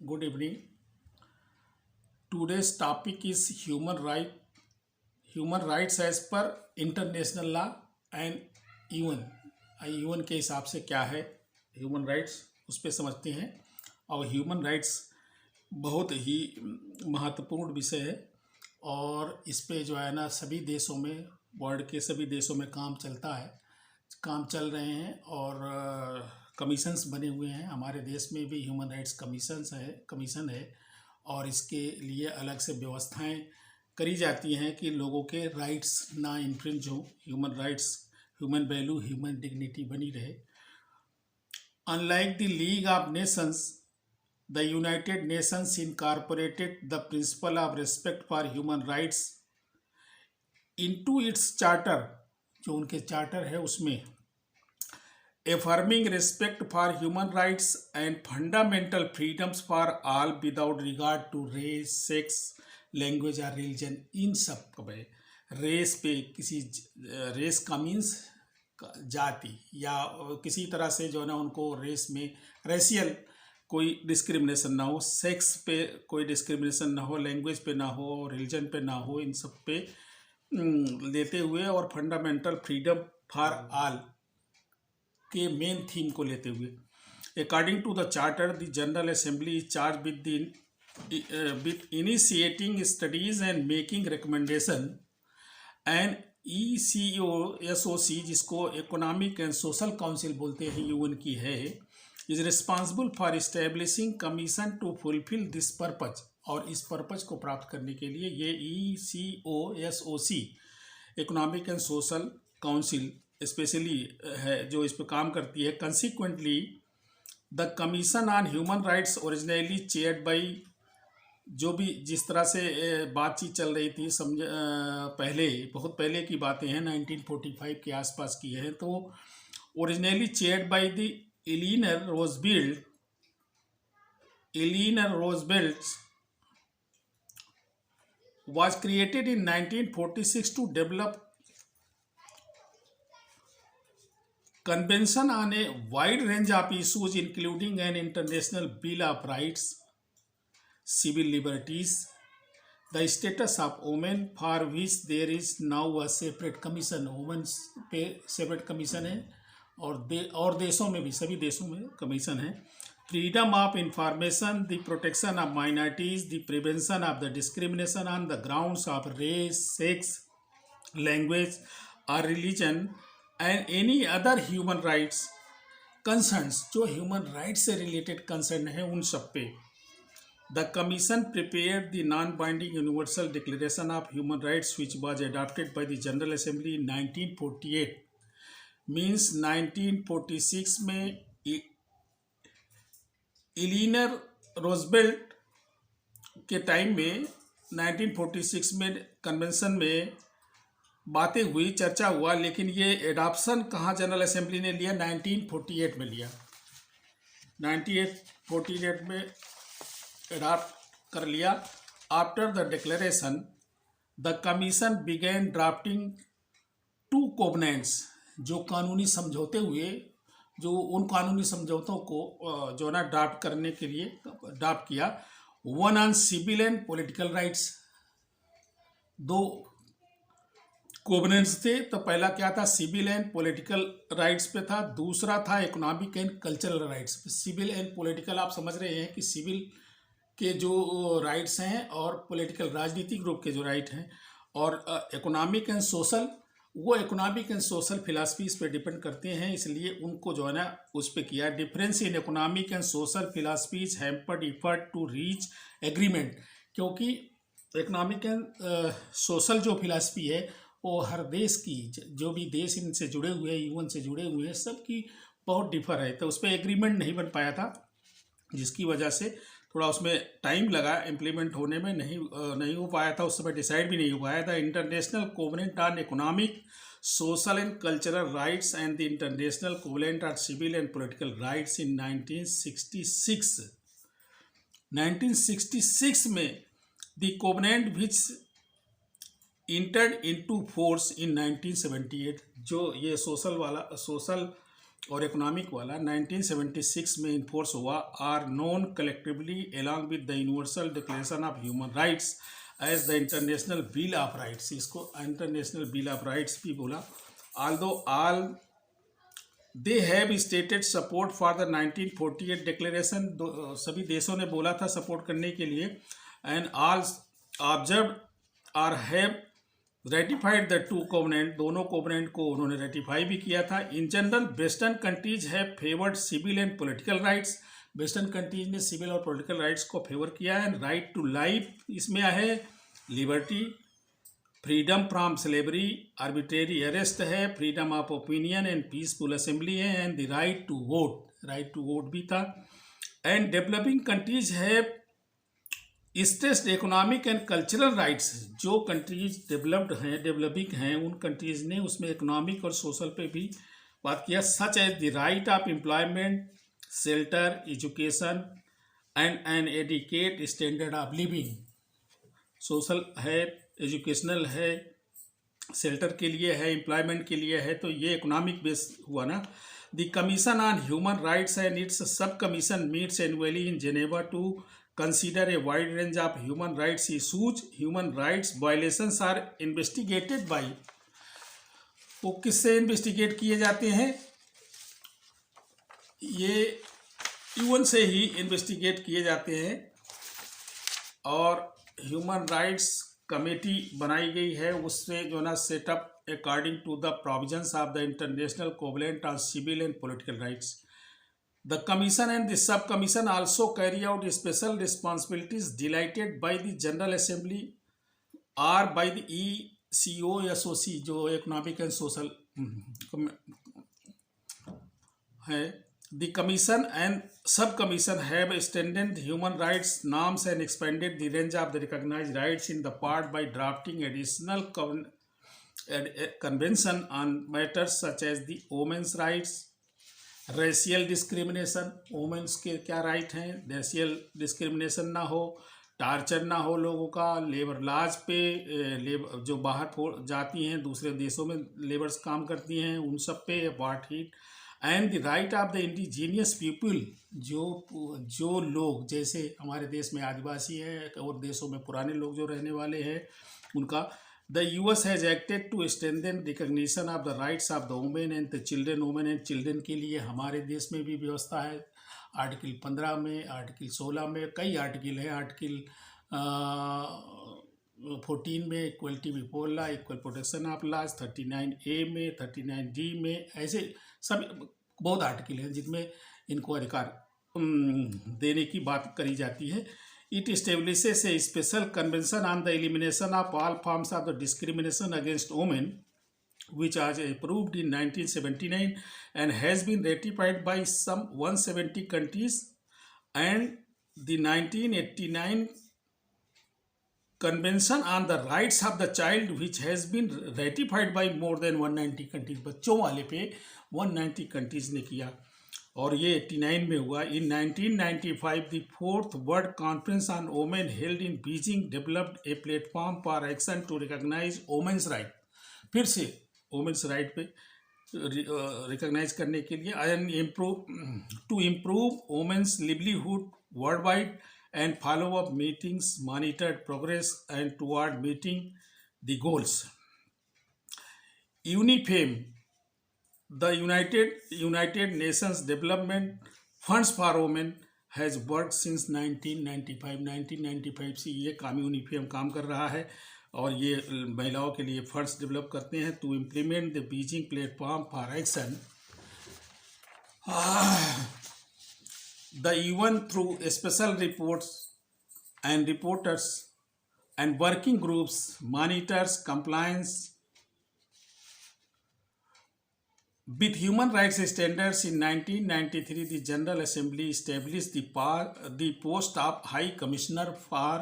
Good evening. Today's topic is human rights as per international law and UN. UN के हिसाब से क्या है ह्यूमन राइट्स, उस पर समझते हैं। और ह्यूमन राइट्स बहुत ही महत्वपूर्ण विषय है और इस पे जो है ना सभी देशों में, वर्ल्ड के सभी देशों में काम चल रहे हैं और कमीशंस बने हुए हैं। हमारे देश में भी ह्यूमन राइट्स कमीशन है और इसके लिए अलग से व्यवस्थाएं करी जाती हैं कि लोगों के राइट्स ना इन्फ्रिंज हो, human rights, human value, human dignity बनी रहे। Unlike the league of Nations, the United Nations incorporated the principle of respect for human rights into its charter, जो उनके चार्टर है उसमें affirming respect for human rights and fundamental freedoms for all without regard to race, sex, language or religion। इन सब पे race पे किसी race का means जाति या किसी तरह से जो है ना उनको रेस में रेशियल कोई डिस्क्रिमिनेशन ना हो, सेक्स पे कोई डिस्क्रिमिनेशन ना हो, लैंग्वेज पे ना हो, रिलीजन पे ना हो, इन सब पे लेते हुए और फंडामेंटल फ्रीडम फॉर ऑल के मेन थीम को लेते हुए according to the charter the general assembly is charge with initiating studies and making recommendation and ECOSOC, जिसको इकोनॉमिक एंड सोशल काउंसिल बोलते हैं, यूएन की है, is responsible for establishing commission to fulfil this purpose. और इस purpose को प्राप्त करने के लिए ये ECOSOC economic and social council specially है जो इस पर काम करती है। Consequently the commission on human rights originally chaired by, जो भी जिस तरह से बातचीत चल रही थी पहले, बहुत पहले की बातें हैं, 1945 के आसपास की है, तो originally chaired by the Eleanor Roosevelt was created in 1946 to develop convention on a wide range of issues including an international bill of rights, civil liberties, the status of women, for which there is now a separate commission। Women's पे separate commission है और देशों में भी, सभी देशों में commission है। Freedom of information, the protection of minorities, the prevention of the discrimination on the grounds of race, sex, language और religion and any other human rights concerns, जो ह्यूमन राइट्स से रिलेटेड कंसर्न है उन सब पे। The commission prepared the non binding universal declaration of human rights which was adopted by the general assembly in 1948। Means 1946 में Eleanor Roosevelt के time में 1946 में कन्वेंशन में बातें हुई, चर्चा हुआ, लेकिन ये एडॉप्शन कहाँ जनरल असेंबली ने लिया? 1948 में लिया। 1948 में एडॉप्ट कर लिया। After the declaration the commission began drafting 2 covenants, जो कानूनी समझौते हुए, जो उन कानूनी समझौतों को जो ना ड्राफ्ट करने के लिए ड्राफ्ट किया। One on civil and political rights, 2 covenants थे। तो पहला क्या था? सिविल एंड पॉलिटिकल राइट्स पे था। दूसरा था इकोनॉमिक एंड कल्चरल राइट्स पे। सिविल एंड पॉलिटिकल आप समझ रहे हैं कि सिविल के जो राइट्स हैं और पॉलिटिकल राजनीतिक ग्रुप के जो राइट हैं, और इकोनॉमिक एंड सोशल, वो इकोनॉमिक एंड सोशल फिलासफीज पे डिपेंड करते हैं, इसलिए उनको जो है ना उस पर किया। Difference in economic and social philosophies hampered effort to reach agreement, क्योंकि इकोनॉमिक एंड सोशल जो फिलासफी है वो हर देश की, जो भी देश इनसे जुड़े हुए हैं, यूएन से जुड़े हुए हैं, सबकी बहुत डिफर है, तो उस पर एग्रीमेंट नहीं बन पाया था, जिसकी वजह से थोड़ा उसमें टाइम लगा, इम्प्लीमेंट होने में नहीं हो पाया था, उस समय डिसाइड भी नहीं हो पाया था। International covenant on economic, social and cultural rights and the international covenant on civil and political rights in 1966 में the covenant which entered into force in 1978, जो ये सोशल और इकोनॉमिक वाला 1976 में इन्फोर्स हुआ, are known collectively along with the universal declaration of human rights as the international bill of rights. इसको international bill of rights भी बोला। Although all they have stated support for the 1948 declaration, सभी देशों ने बोला था support करने के लिए, एंड ऑल ऑब्जर्व और have ratified the two covenant, दोनों कोवेनेंट को उन्होंने रेटिफाई भी किया था। In general western countries have favoured civil and political rights, western countries ने सिविल और पॉलिटिकल राइट्स को फेवर किया है। राइट टू लाइफ, इसमें है liberty, freedom from slavery, arbitrary arrest है, freedom of opinion and peaceful assembly है, and the right to vote, right to vote भी था। एंड डेवलपिंग कंट्रीज है stressed economic and cultural rights, जो countries developed हैं, developing हैं, उन countries ने उसमें इकोनॉमिक और सोशल पे भी बात किया, such as the right of employment, shelter, education and an adequate standard of living. Social है, एजुकेशनल है, शेल्टर के लिए है, एम्प्लॉयमेंट के लिए है, तो ये इकोनॉमिक बेस हुआ ना। The commission on human rights and its sub commission meets annually in Geneva to consider a wide range of human rights issues. Human rights violations are investigated by, वो किससे investigate किए जाते हैं? ये UN से ही investigate किए जाते हैं, और ह्यूमन राइट्स कमेटी बनाई गई है, उससे जो ना setup according to the provisions of the international covenant on civil and political rights. The Commission and the Sub-Commission also carry out special responsibilities delegated by the General Assembly or by the ECOSOC, जो Economic and Social है। The Commission and Sub-Commission have extended human rights norms and expanded the range of the recognized rights in the part by drafting additional convention on matters such as the women's rights, racial discrimination, women's के क्या right हैं, racial discrimination ना हो, torture ना हो लोगों का, labour laws पे, लेबर जो बाहर जाती हैं दूसरे देशों में लेबर्स काम करती हैं उन सब पे apartheid, and the right of the indigenous people, जो लोग जैसे हमारे देश में आदिवासी हैं और देशों में पुराने लोग जो रहने वाले हैं उनका। The US has acted to strengthen recognition of the rights of the women and the children, women and children के लिए हमारे देश में भी व्यवस्था है। आर्टिकल 15 में, आर्टिकल 16 में, कई आर्टिकल हैं, आर्टिकल 14 में equality before law, equal protection of laws, 39A में, 39D में, ऐसे सब बहुत आर्टिकल हैं जिनमें इनको अधिकार देने की बात करी जाती है। It establishes a special convention on the elimination of all forms of the discrimination against women, which was approved in 1979 and has been ratified by some 170 countries, and the 1989 Convention on the Rights of the Child, which has been ratified by more than 190 countries, बच्चों वाले पे 190 countries ने किया, और ये 89 में हुआ। In 1995 the fourth world conference on women held in Beijing developed a platform for action to recognise women's right, फिर से वोमेन्स राइट पे रिकॉग्नाइज करने के लिए, and to improve women's livelihood world wide and follow up meetings, monitored progress and toward meeting the goals. UNIFEM, the United Nations Development Funds for Women has worked since 1995। 1995 से ये यूनिफेम काम कर रहा है, और ये महिलाओं के लिए फंड्स डेवलप करते हैं to implement the Beijing platform for action. The UN through special reports and reporters and working groups monitors compliance with human rights standards। In 1993 the General Assembly established the post of High Commissioner for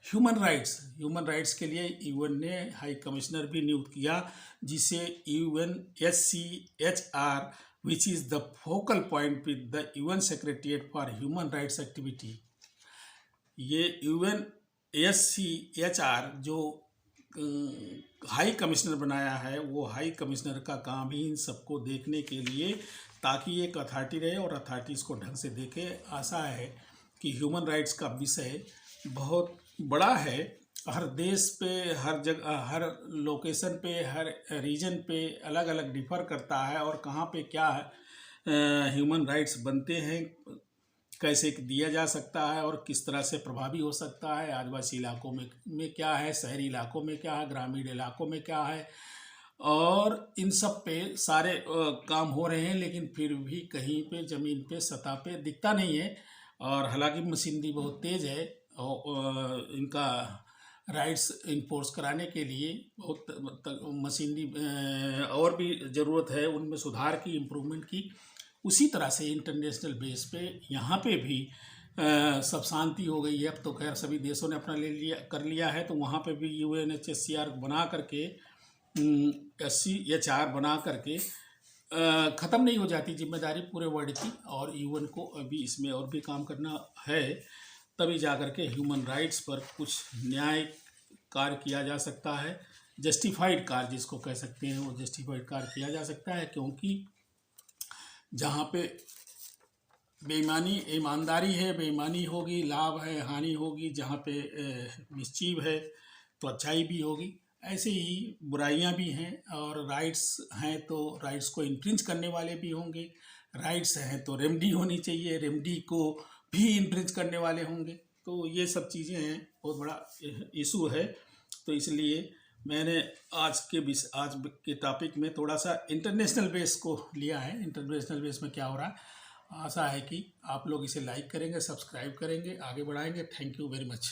Human Rights। Human rights के लिए UN ने high commissioner भी नियुक्त किया, जिसे UNSCHR, which is the focal point with the UN Secretariat for Human Rights Activity। ये UNSCHR जो high commissioner बनाया है, वो हाई कमिश्नर का काम ही इन सबको देखने के लिए ताकि एक अथॉरिटी रहे और अथॉरिटी इसको ढंग से देखे। आशा है कि ह्यूमन राइट्स का विषय बहुत बड़ा है, हर देश पे, हर जगह, हर लोकेशन पे, हर रीजन पे अलग अलग डिफर करता है, और कहाँ पे क्या ह्यूमन राइट्स बनते हैं, कैसे दिया जा सकता है और किस तरह से प्रभावी हो सकता है। आदिवासी इलाकों में क्या है, शहरी इलाकों में क्या है, ग्रामीण इलाकों में क्या है, और इन सब पे सारे काम हो रहे हैं, लेकिन फिर भी कहीं पे ज़मीन पे सतह पे दिखता नहीं है। और हालांकि मशीनरी बहुत तेज़ है और इनका राइट्स इन्फोर्स कराने के लिए बहुत मशीनरी और भी ज़रूरत है, उनमें सुधार की, इम्प्रूवमेंट की। उसी तरह से इंटरनेशनल बेस पे यहाँ पे भी सब शांति हो गई है। अब तो खैर सभी देशों ने अपना कर लिया है, तो वहाँ पे भी UNHCR बना करके, SCHR बना करके ख़त्म नहीं हो जाती जिम्मेदारी पूरे वर्ल्ड की, और UN को अभी इसमें और भी काम करना है, तभी जा कर के ह्यूमन राइट्स पर कुछ न्याय कार्य किया जा सकता है। जस्टिफाइड कार्य जिसको कह सकते हैं, वो जस्टिफाइड कार्य किया जा सकता है, क्योंकि जहाँ पे बेईमानी, ईमानदारी है, बेईमानी होगी, लाभ है, हानि होगी, जहाँ पे मिसचीव है तो अच्छाई भी होगी। ऐसे ही बुराइयां भी हैं, और राइट्स हैं तो राइट्स को इन्फ्रिंज करने वाले भी होंगे, राइट्स हैं तो रेमेडी होनी चाहिए, रेमेडी को भी इन्फ्रिंज करने वाले होंगे। तो ये सब चीज़ें हैं, बहुत बड़ा इशू है। तो इसलिए मैंने आज के टॉपिक में थोड़ा सा इंटरनेशनल बेस को लिया है, इंटरनेशनल बेस में क्या हो रहा है। आशा है कि आप लोग इसे लाइक करेंगे, सब्सक्राइब करेंगे, आगे बढ़ाएंगे। Thank you very much.